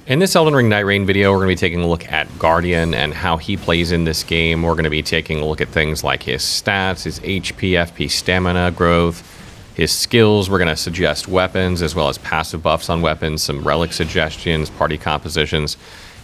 In this Elden Ring Nightreign video, we're going to be taking a look at Guardian and how he plays in this game. We're going to be taking a look at things like his stats, his HP, FP, stamina growth, his skills. We're going to suggest weapons as well as passive buffs on weapons, some relic suggestions, party compositions,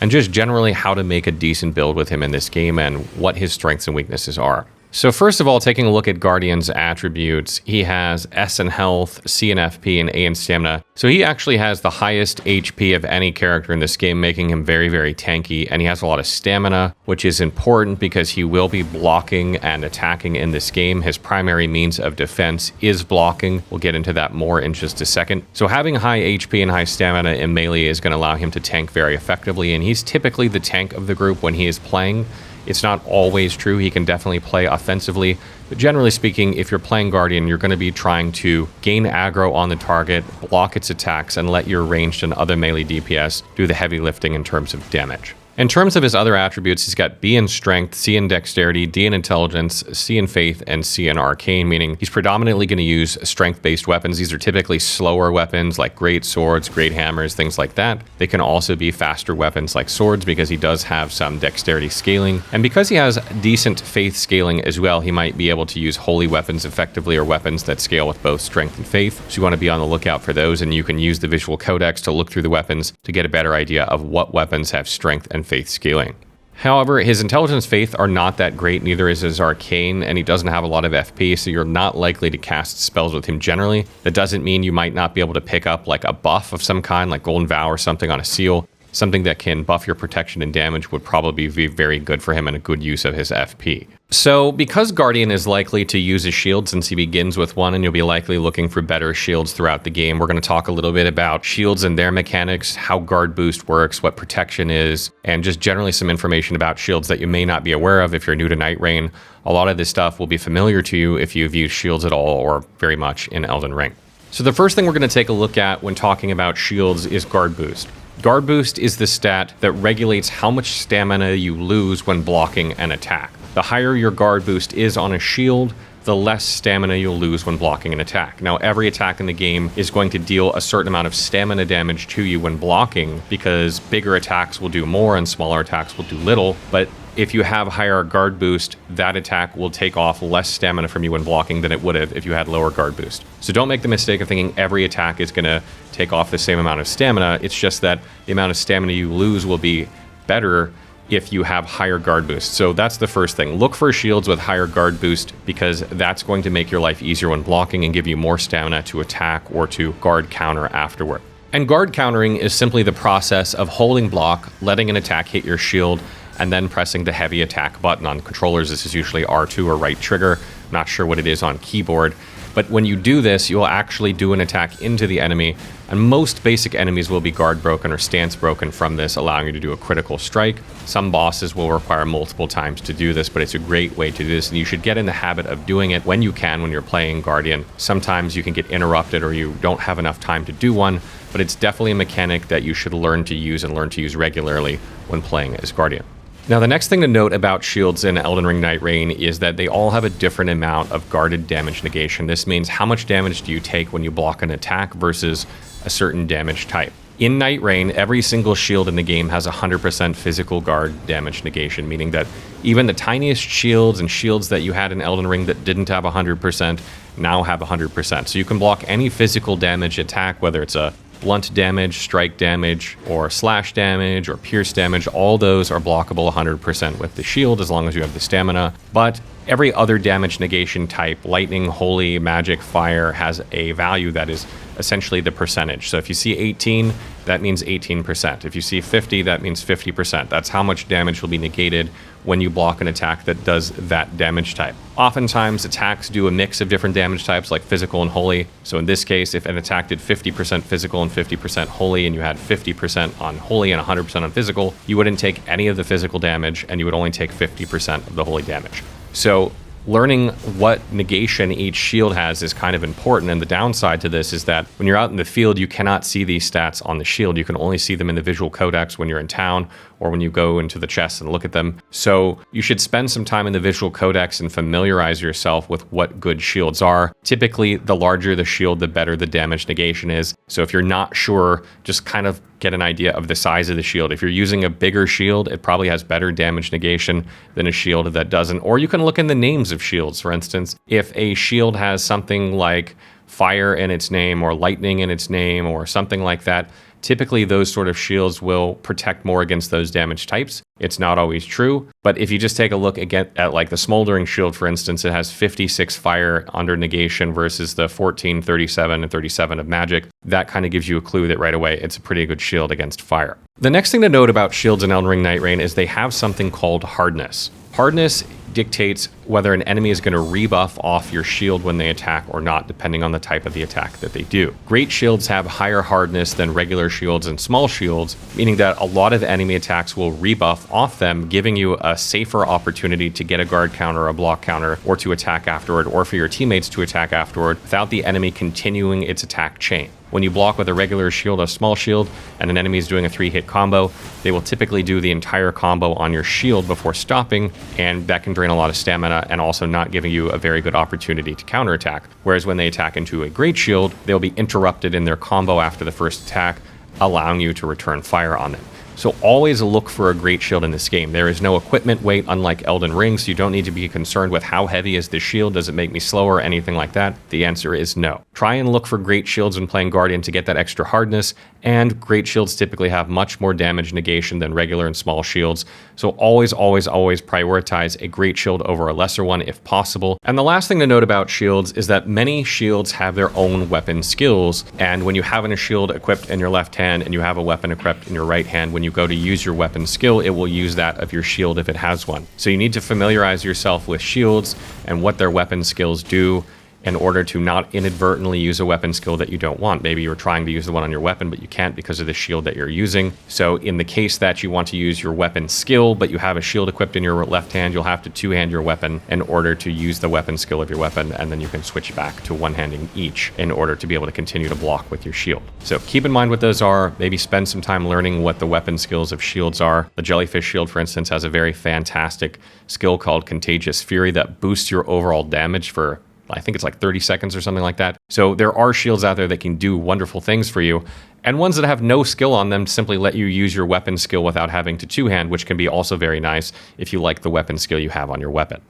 and just generally how to make a decent build with him in this game and what his strengths and weaknesses are. So first of all, taking a look at Guardian's attributes, he has S in health, C in FP, and A in stamina. So he actually has the highest HP of any character in this game, making him very, very tanky. And he has a lot of stamina, which is important because he will be blocking and attacking in this game. His primary means of defense is blocking. We'll get into that more in just a second. So having high HP and high stamina in melee is going to allow him to tank very effectively. And he's typically the tank of the group when he is playing. It's not always true. He can definitely play offensively. But generally speaking, if you're playing Guardian, you're going to be trying to gain aggro on the target, block its attacks, and let your ranged and other melee DPS do the heavy lifting in terms of damage. In terms of his other attributes, he's got B in strength, C in dexterity, D in intelligence, C in faith, and C in arcane, meaning he's predominantly going to use strength-based weapons. These are typically slower weapons like great swords, great hammers, things like that. They can also be faster weapons like swords because he does have some dexterity scaling. And because he has decent faith scaling as well, he might be able to use holy weapons effectively or weapons that scale with both strength and faith. So you want to be on the lookout for those, and you can use the visual codex to look through the weapons to get a better idea of what weapons have strength and faith scaling. However, his intelligence faith are not that great, neither is his arcane, and he doesn't have a lot of FP, so you're not likely to cast spells with him generally. That doesn't mean you might not be able to pick up like a buff of some kind, like Golden Vow or something on a seal. Something that can buff your protection and damage would probably be very good for him and a good use of his FP. So because Guardian is likely to use his shield since he begins with one, and you'll be likely looking for better shields throughout the game, we're going to talk a little bit about shields and their mechanics, how guard boost works, what protection is, and just generally some information about shields that you may not be aware of if you're new to Nightreign. A lot of this stuff will be familiar to you if you've used shields at all or very much in Elden Ring. So the first thing we're going to take a look at when talking about shields is guard boost. Guard boost is the stat that regulates how much stamina you lose when blocking an attack. The higher your guard boost is on a shield, the less stamina you'll lose when blocking an attack. Now, every attack in the game is going to deal a certain amount of stamina damage to you when blocking because bigger attacks will do more and smaller attacks will do little. But if you have higher guard boost, that attack will take off less stamina from you when blocking than it would have if you had lower guard boost. So don't make the mistake of thinking every attack is going to take off the same amount of stamina. It's just that the amount of stamina you lose will be better if you have higher guard boost. So that's the first thing. Look for shields with higher guard boost because that's going to make your life easier when blocking and give you more stamina to attack or to guard counter afterward. And guard countering is simply the process of holding block, letting an attack hit your shield, and then pressing the heavy attack button. On controllers, this is usually R2 or right trigger. I'm not sure what it is on keyboard. But when you do this, you'll actually do an attack into the enemy, and most basic enemies will be guard broken or stance broken from this, allowing you to do a critical strike. Some bosses will require multiple times to do this, but it's a great way to do this, and you should get in the habit of doing it when you can when you're playing Guardian. Sometimes you can get interrupted or you don't have enough time to do one, but it's definitely a mechanic that you should learn to use and learn to use regularly when playing as Guardian. Now, the next thing to note about shields in Elden Ring Nightreign is that they all have a different amount of guarded damage negation. This means how much damage do you take when you block an attack versus a certain damage type. In Nightreign, every single shield in the game has 100% physical guard damage negation, meaning that even the tiniest shields and shields that you had in Elden Ring that didn't have 100% now have 100%. So you can block any physical damage attack, whether it's a blunt damage, strike damage, or slash damage, or pierce damage. All those are blockable 100% with the shield as long as you have the stamina. But every other damage negation type, lightning, holy, magic, fire, has a value that is essentially the percentage. So if you see 18, that means 18%. If you see 50, that means 50%. That's how much damage will be negated when you block an attack that does that damage type. Oftentimes, attacks do a mix of different damage types like physical and holy. So in this case, if an attack did 50% physical and 50% holy, and you had 50% on holy and 100% on physical, you wouldn't take any of the physical damage, and you would only take 50% of the holy damage. So learning what negation each shield has is kind of important, and the downside to this is that when you're out in the field, you cannot see these stats on the shield. You can only see them in the visual codex when you're in town or when you go into the chest and look at them. So you should spend some time in the visual codex and familiarize yourself with what good shields are. Typically, the larger the shield, the better the damage negation is. So if you're not sure, just kind of get an idea of the size of the shield. If you're using a bigger shield, it probably has better damage negation than a shield that doesn't. Or you can look in the names of shields. For instance, if a shield has something like fire in its name or lightning in its name or something like that, typically those sort of shields will protect more against those damage types. It's not always true, but if you just take a look again at like the Smoldering Shield, for instance, it has 56 fire under negation versus the 14, 37, and 37 of magic. That kind of gives you a clue that right away it's a pretty good shield against fire. The next thing to note about shields in Elden Ring Nightreign is they have something called hardness. Hardness dictates whether an enemy is going to rebuff off your shield when they attack or not, depending on the type of the attack that they do. Great shields have higher hardness than regular shields and small shields, meaning that a lot of enemy attacks will rebuff off them, giving you a safer opportunity to get a guard counter, a block counter, or to attack afterward, or for your teammates to attack afterward without the enemy continuing its attack chain. When you block with a regular shield, a small shield, and an enemy is doing a 3-hit combo, they will typically do the entire combo on your shield before stopping, and that can drain a lot of stamina and also not giving you a very good opportunity to counterattack. Whereas when they attack into a great shield, they'll be interrupted in their combo after the first attack, allowing you to return fire on them. So always look for a great shield in this game. There is no equipment weight, unlike Elden Ring, so you don't need to be concerned with how heavy is this shield, does it make me slower, anything like that. The answer is no. Try and look for great shields when playing Guardian to get that extra hardness, and great shields typically have much more damage negation than regular and small shields. So always, always, always prioritize a great shield over a lesser one if possible. And the last thing to note about shields is that many shields have their own weapon skills, and when you have a shield equipped in your left hand and you have a weapon equipped in your right hand, when you go to use your weapon skill, it will use that of your shield if it has one. So you need to familiarize yourself with shields and what their weapon skills do in order to not inadvertently use a weapon skill that you don't want. Maybe you're trying to use the one on your weapon, but you can't because of the shield that you're using. So in the case that you want to use your weapon skill, but you have a shield equipped in your left hand, you'll have to two-hand your weapon in order to use the weapon skill of your weapon, and then you can switch back to one-handing each in order to be able to continue to block with your shield. So keep in mind what those are. Maybe spend some time learning what the weapon skills of shields are. The Jellyfish Shield, for instance, has a very fantastic skill called Contagious Fury that boosts your overall damage for I think it's like 30 seconds or something like that. So there are shields out there that can do wonderful things for you, and ones that have no skill on them simply let you use your weapon skill without having to two-hand, which can be also very nice if you like the weapon skill you have on your weapon.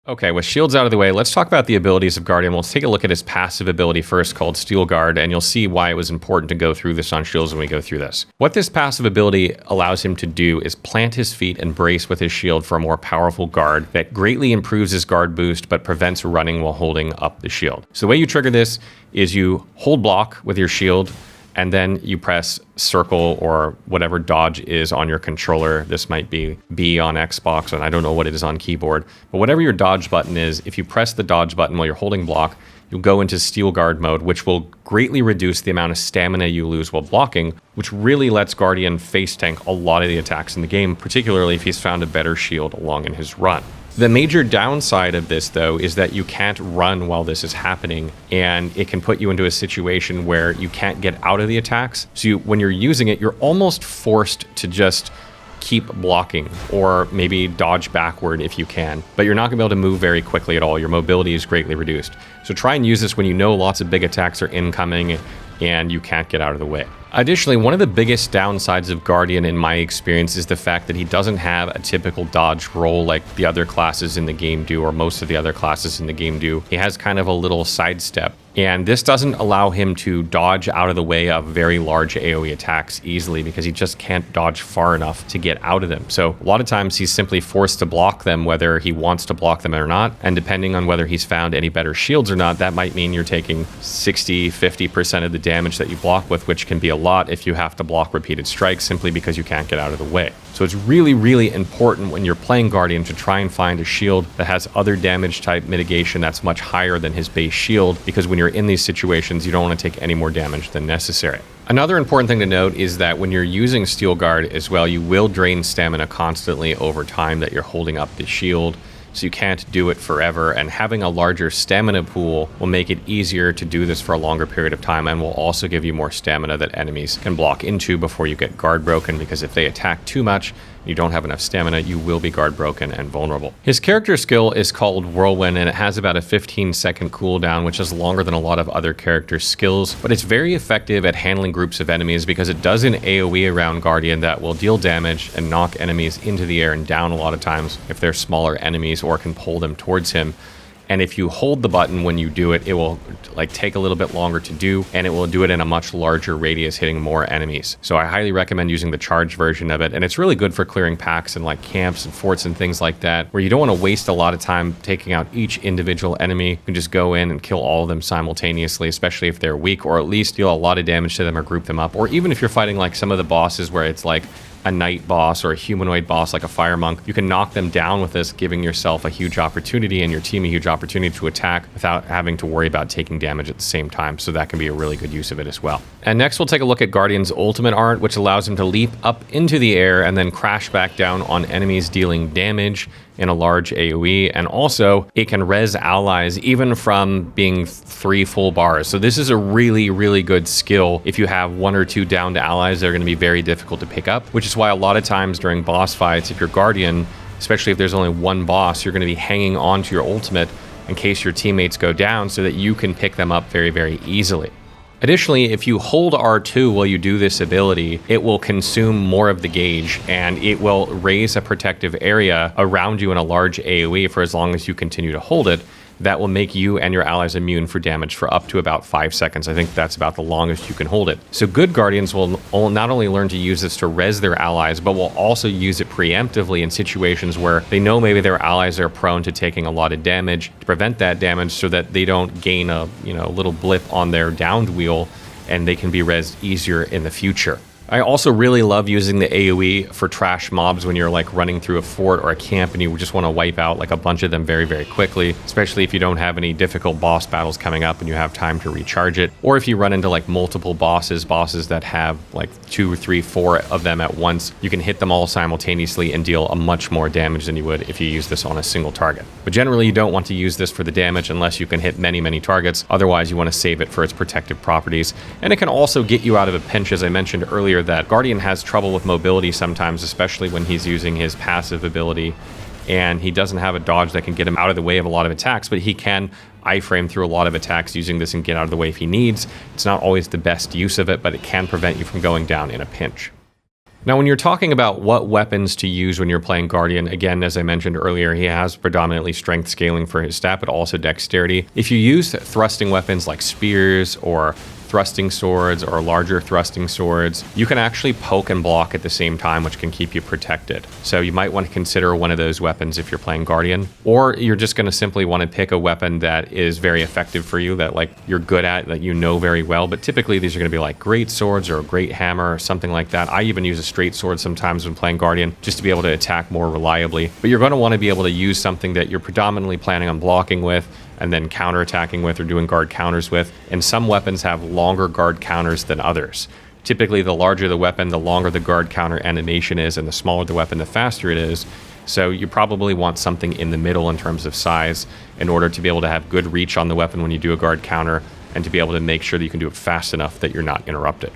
Okay, with shields out of the way, let's talk about the abilities of Guardian. Let's take a look at his passive ability first, called Steel Guard, and you'll see why it was important to go through this on shields when we go through this. What this passive ability allows him to do is plant his feet and brace with his shield for a more powerful guard that greatly improves his guard boost but prevents running while holding up the shield. So the way you trigger this is you hold block with your shield, and then you press circle or whatever dodge is on your controller. This might be B on Xbox, and I don't know what it is on keyboard. But whatever your dodge button is, if you press the dodge button while you're holding block, you'll go into Steel Guard mode, which will greatly reduce the amount of stamina you lose while blocking, which really lets Guardian face tank a lot of the attacks in the game, particularly if he's found a better shield along in his run. The major downside of this, though, is that you can't run while this is happening, and it can put you into a situation where you can't get out of the attacks. So when you're using it, you're almost forced to just keep blocking or maybe dodge backward if you can, but you're not going to be able to move very quickly at all. Your mobility is greatly reduced. So try and use this when you know lots of big attacks are incoming and you can't get out of the way. Additionally, one of the biggest downsides of Guardian in my experience is the fact that he doesn't have a typical dodge roll like the other classes in the game do, or most of the other classes in the game do. He has kind of a little sidestep, and this doesn't allow him to dodge out of the way of very large AoE attacks easily because he just can't dodge far enough to get out of them. So a lot of times he's simply forced to block them whether he wants to block them or not, and depending on whether he's found any better shields or not, that might mean you're taking 60-50% of the damage that you block with, which can be a lot if you have to block repeated strikes simply because you can't get out of the way. So it's really, really important when you're playing Guardian to try and find a shield that has other damage type mitigation that's much higher than his base shield, because when you're in these situations, you don't want to take any more damage than necessary. Another important thing to note is that when you're using Steel Guard as well, you will drain stamina constantly over time that you're holding up the shield. So you can't do it forever, and having a larger stamina pool will make it easier to do this for a longer period of time, and will also give you more stamina that enemies can block into before you get guard broken, because if they attack too much, you don't have enough stamina, you will be guard broken and vulnerable. His character skill is called Whirlwind, and it has about a 15-second cooldown, which is longer than a lot of other characters' skills, but it's very effective at handling groups of enemies because it does an AoE around Guardian that will deal damage and knock enemies into the air and down a lot of times if they're smaller enemies, or can pull them towards him. And if you hold the button when you do it, it will like take a little bit longer to do, and it will do it in a much larger radius, hitting more enemies. So I highly recommend using the charged version of it, and it's really good for clearing packs and like camps and forts and things like that, where you don't want to waste a lot of time taking out each individual enemy. You can just go in and kill all of them simultaneously, especially if they're weak, or at least deal a lot of damage to them or group them up. Or even if you're fighting like some of the bosses where it's like a knight boss or a humanoid boss like a fire monk, you can knock them down with this, giving yourself a huge opportunity and your team a huge opportunity to attack without having to worry about taking damage at the same time. So that can be a really good use of it as well. And next we'll take a look at Guardian's ultimate art, which allows him to leap up into the air and then crash back down on enemies, dealing damage in a large AoE, and also it can res allies even from being 3 full bars. So this is a really, really good skill if you have 1 or 2 downed allies that are going to be very difficult to pick up, which is why a lot of times during boss fights, if you're Guardian, especially if there's only 1 boss, you're going to be hanging on to your ultimate in case your teammates go down so that you can pick them up very, very easily. Additionally, if you hold R2 while you do this ability, it will consume more of the gauge, and it will raise a protective area around you in a large AoE for as long as you continue to hold it. That will make you and your allies immune for damage for up to about 5 seconds. I think that's about the longest you can hold it. So good Guardians will not only learn to use this to res their allies, but will also use it preemptively in situations where they know maybe their allies are prone to taking a lot of damage, to prevent that damage so that they don't gain a little blip on their downed wheel, and they can be resed easier in the future. I also really love using the AoE for trash mobs when you're like running through a fort or a camp and you just want to wipe out like a bunch of them very, very quickly, especially if you don't have any difficult boss battles coming up and you have time to recharge it. Or if you run into like multiple bosses that have like 2 or 3, 4 of them at once, you can hit them all simultaneously and deal a much more damage than you would if you use this on a single target. But generally you don't want to use this for the damage unless you can hit many, many targets. Otherwise you want to save it for its protective properties. And it can also get you out of a pinch, as I mentioned earlier, that Guardian has trouble with mobility sometimes, especially when he's using his passive ability, and he doesn't have a dodge that can get him out of the way of a lot of attacks, but he can iframe through a lot of attacks using this and get out of the way if he needs. It's not always the best use of it, but it can prevent you from going down in a pinch. Now, when you're talking about what weapons to use when you're playing Guardian, again, as I mentioned earlier, he has predominantly strength scaling for his stat, but also dexterity. If you use thrusting weapons like spears or thrusting swords or larger thrusting swords, you can actually poke and block at the same time, which can keep you protected. So you might want to consider one of those weapons if you're playing Guardian, or you're just going to simply want to pick a weapon that is very effective for you, that like you're good at, that you know very well. But typically these are going to be like great swords or a great hammer or something like that. I even use a straight sword sometimes when playing Guardian just to be able to attack more reliably. But you're going to want to be able to use something that you're predominantly planning on blocking with and then counterattacking with or doing guard counters with. And some weapons have longer guard counters than others. Typically, the larger the weapon, the longer the guard counter animation is, and the smaller the weapon, the faster it is. So you probably want something in the middle in terms of size in order to be able to have good reach on the weapon when you do a guard counter, and to be able to make sure that you can do it fast enough that you're not interrupted.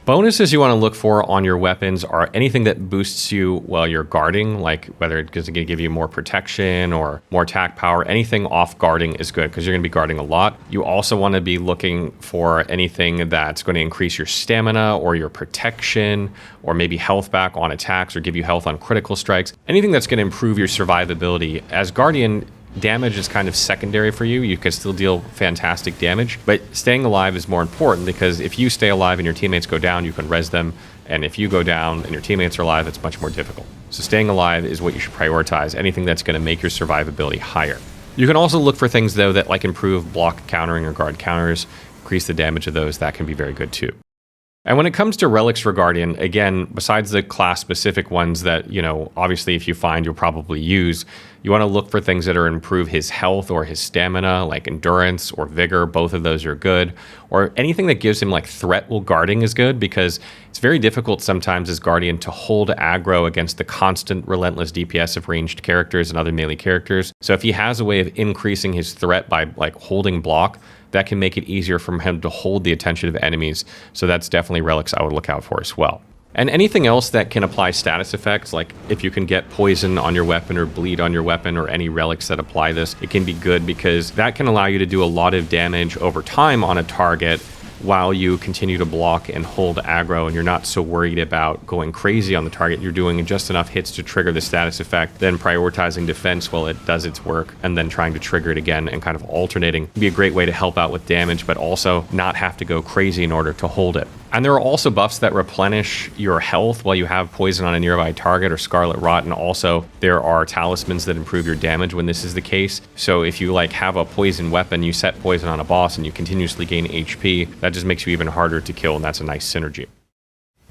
Bonuses you want to look for on your weapons are anything that boosts you while you're guarding, like whether it's going to give you more protection or more attack power. Anything off guarding is good because you're going to be guarding a lot. You also want to be looking for anything that's going to increase your stamina or your protection, or maybe health back on attacks or give you health on critical strikes. Anything that's going to improve your survivability. As Guardian, damage is kind of secondary for you. You can still deal fantastic damage, but staying alive is more important, because if you stay alive and your teammates go down, you can res them. And if you go down and your teammates are alive, it's much more difficult. So staying alive is what you should prioritize, anything that's going to make your survivability higher. You can also look for things, though, that like improve block countering or guard counters, increase the damage of those. That can be very good too. And when it comes to relics for Guardian, again, besides the class-specific ones that, obviously if you find you'll probably use, you want to look for things that are improve his health or his stamina, like endurance or vigor. Both of those are good. Or anything that gives him like threat while guarding is good, because it's very difficult sometimes as Guardian to hold aggro against the constant relentless DPS of ranged characters and other melee characters. So if he has a way of increasing his threat by like holding block, that can make it easier for him to hold the attention of enemies. So that's definitely relics I would look out for as well. And anything else that can apply status effects, like if you can get poison on your weapon or bleed on your weapon or any relics that apply this, it can be good because that can allow you to do a lot of damage over time on a target while you continue to block and hold aggro, and you're not so worried about going crazy on the target. You're doing just enough hits to trigger the status effect, then prioritizing defense while it does its work, and then trying to trigger it again and kind of alternating. It'd be a great way to help out with damage, but also not have to go crazy in order to hold it. And there are also buffs that replenish your health while you have poison on a nearby target or Scarlet Rot, and also there are talismans that improve your damage when this is the case. So if you like have a poison weapon, you set poison on a boss and you continuously gain HP, that just makes you even harder to kill, and that's a nice synergy.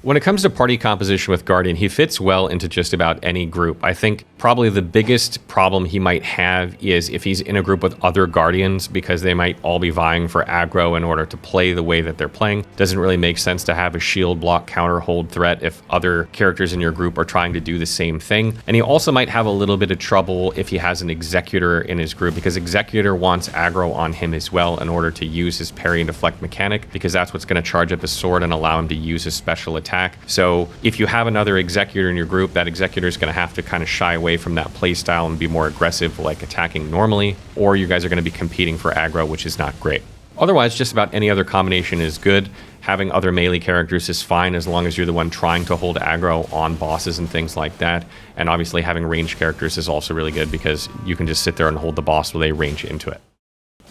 When it comes to party composition with Guardian, he fits well into just about any group. I think probably the biggest problem he might have is if he's in a group with other Guardians, because they might all be vying for aggro in order to play the way that they're playing. Doesn't really make sense to have a shield block counter hold threat if other characters in your group are trying to do the same thing. And he also might have a little bit of trouble if he has an Executor in his group, because Executor wants aggro on him as well in order to use his parry and deflect mechanic, because that's what's going to charge up his sword and allow him to use his special attack. So if you have another Executor in your group, that Executor is going to have to kind of shy away from that playstyle and be more aggressive, like attacking normally, or you guys are going to be competing for aggro, which is not great. Otherwise, just about any other combination is good. Having other melee characters is fine as long as you're the one trying to hold aggro on bosses and things like that. And obviously having ranged characters is also really good because you can just sit there and hold the boss while they range into it.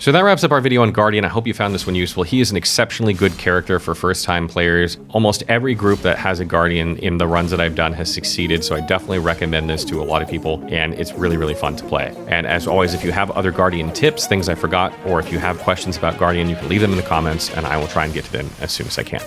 So that wraps up our video on Guardian. I hope you found this one useful. He is an exceptionally good character for first-time players. Almost every group that has a Guardian in the runs that I've done has succeeded, so I definitely recommend this to a lot of people, and it's really, really fun to play. And as always, if you have other Guardian tips, things I forgot, or if you have questions about Guardian, you can leave them in the comments, and I will try and get to them as soon as I can.